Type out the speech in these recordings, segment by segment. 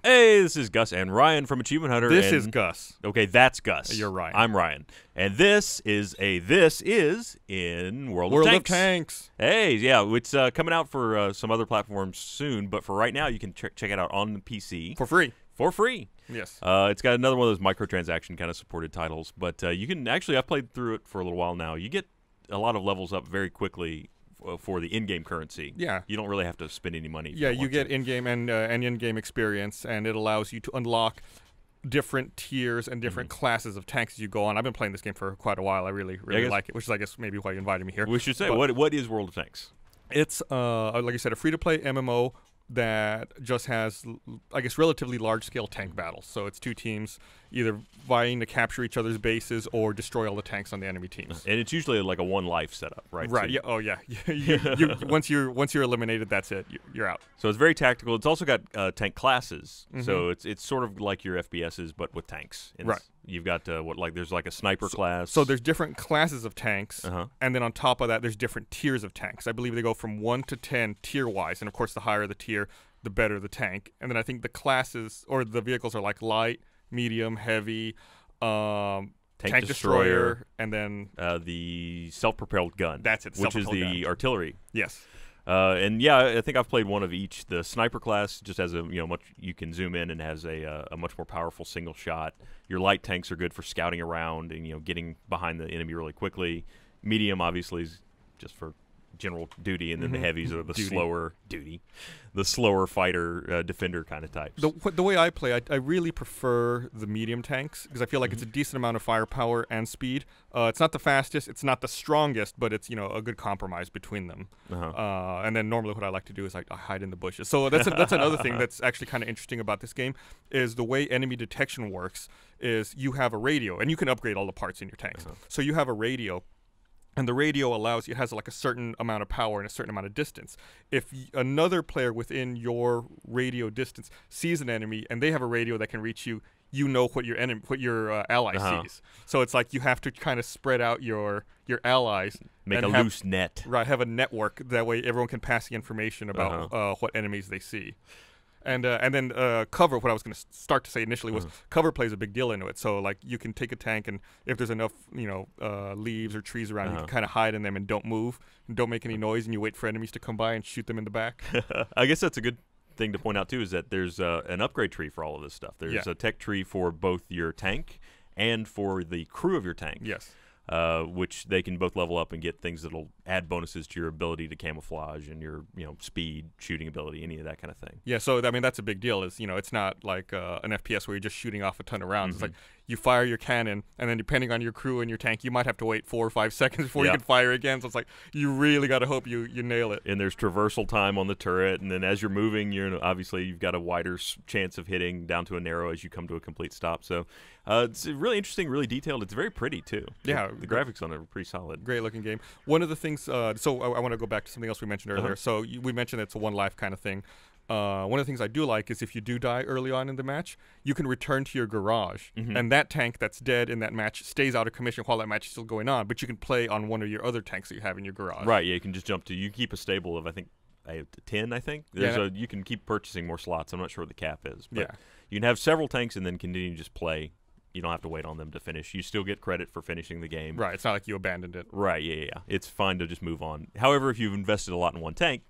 Hey, this is Gus and Ryan from Achievement Hunter. This is Gus. Okay, that's Gus. You're Ryan. I'm Ryan. And this is in World of Tanks. Hey, yeah, it's coming out for some other platforms soon, but for right now, you can check it out on the PC. For free. For free. Yes. It's got another one of those microtransaction kind of supported titles, but you can actually, I've played through it for a little while now. You get a lot of levels up very quickly for the in-game currency. Yeah. You don't really have to spend any money. Yeah, you get in-game and in-game experience, and it allows you to unlock different tiers and different classes of tanks as you go on. I've been playing this game for quite a while. I really like it, which is, I guess, maybe why you invited me here. We should say, what is World of Tanks? It's, like I said, a free-to-play MMO that just has, I guess, relatively large-scale tank battles. So it's two teams either vying to capture each other's bases or destroy all the tanks on the enemy teams. And it's usually like a one-life setup, right? Right. So yeah. Oh, yeah. Once you're eliminated, that's it. You're out. So it's very tactical. It's also got tank classes. So it's sort of like your FPSs, but with tanks. Right. You've got there's like a sniper class. So there's different classes of tanks, and then on top of that, there's different tiers of tanks. I believe they go from 1 to 10 tier-wise, and of course, the higher the tier, the better the tank. And then I think the classes or the vehicles are like light, medium, heavy, tank destroyer, and then the self-propelled gun. That's it. Which is the artillery. Yes. And yeah, I think I've played one of each. The sniper class just has you can zoom in and has a much more powerful single shot. Your light tanks are good for scouting around and getting behind the enemy really quickly. Medium obviously is just for general duty, and then the heavies are the slower fighter defender kind of types. The way I play, I really prefer the medium tanks because I feel like it's a decent amount of firepower and speed. It's not the fastest, it's not the strongest, but it's a good compromise between them. And then normally what I like to do is I hide in the bushes. So that's another thing that's actually kind of interesting about this game is the way enemy detection works. Is you have a radio, and you can upgrade all the parts in your tanks. So you have a radio. And the radio it has like a certain amount of power and a certain amount of distance. If another player within your radio distance sees an enemy and they have a radio that can reach you, you know what your ally sees. So it's like you have to kind of spread out your allies. Make a loose net. Right, have a network. That way everyone can pass the information about what enemies they see. And then cover, what I was going to start to say initially was cover plays a big deal into it. So, like, you can take a tank, and if there's enough, leaves or trees around, you can kind of hide in them and don't move, and don't make any noise, and you wait for enemies to come by and shoot them in the back. I guess that's a good thing to point out, too, is that there's an upgrade tree for all of this stuff. There's a tech tree for both your tank and for the crew of your tank. Yes. Which they can both level up and get things that'll add bonuses to your ability to camouflage and your speed, shooting ability, any of that kind of thing. Yeah, so I mean that's a big deal. Is it's not like an FPS where you're just shooting off a ton of rounds. It's like you fire your cannon, and then depending on your crew and your tank, you might have to wait 4 or 5 seconds before you can fire again. So it's like you really got to hope you nail it. And there's traversal time on the turret, and then as you're moving, obviously you've got a wider chance of hitting down to a narrow as you come to a complete stop. So it's really interesting, really detailed. It's very pretty too. Yeah, the graphics on it are pretty solid. Great looking game. One of the things, so I want to go back to something else we mentioned earlier. So we mentioned it's a one life kind of thing. One of the things I do like is if you do die early on in the match, you can return to your garage, and that tank that's dead in that match stays out of commission while that match is still going on, but you can play on one of your other tanks that you have in your garage. Right, yeah, you can just you keep a stable of, I think, 10, I think. You can keep purchasing more slots. I'm not sure what the cap is, but you can have several tanks and then continue to just play. You don't have to wait on them to finish. You still get credit for finishing the game. Right, it's not like you abandoned it. Right, yeah. It's fine to just move on. However, if you've invested a lot in one tank,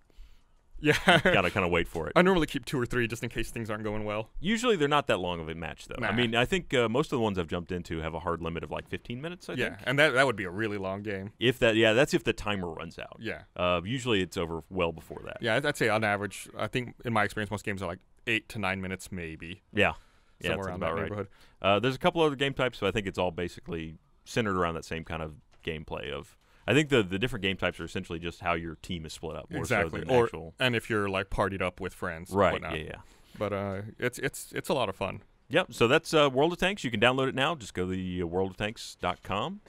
you gotta kind of wait for it. I normally keep 2 or 3 just in case things aren't going well. Usually they're not that long of a match, though. Nah. I mean, I think most of the ones I've jumped into have a hard limit of like 15 minutes, I think. Yeah, and that would be a really long game. That's if the timer runs out. Yeah. Usually it's over well before that. Yeah, I'd say on average, I think in my experience, most games are like 8 to 9 minutes maybe. Yeah. Somewhere around that neighborhood. There's a couple other game types, but I think it's all basically centered around that same kind of gameplay of. I think the different game types are essentially just how your team is split up. More exactly. So than actual. And if you're like partied up with friends. Right. Whatnot. Yeah. But it's a lot of fun. Yep. So that's World of Tanks. You can download it now. Just go to the worldoftanks.com.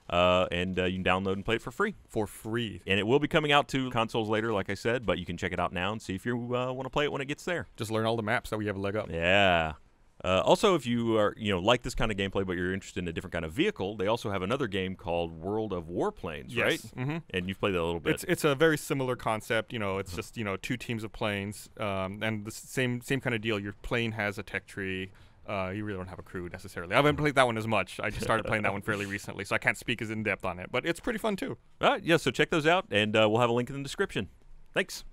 And you can download and play it for free. For free. And it will be coming out to consoles later, like I said, but you can check it out now and see if you want to play it when it gets there. Just learn all the maps. That way you have a leg up. Yeah. Also, if you are like this kind of gameplay, but you're interested in a different kind of vehicle, they also have another game called World of Warplanes, right? Mm-hmm. And you've played that a little bit. It's a very similar concept. It's just two teams of planes, and the same kind of deal. Your plane has a tech tree. You really don't have a crew necessarily. I haven't played that one as much. I just started playing that one fairly recently, so I can't speak as in depth on it. But it's pretty fun too. Yeah, so check those out, and we'll have a link in the description. Thanks.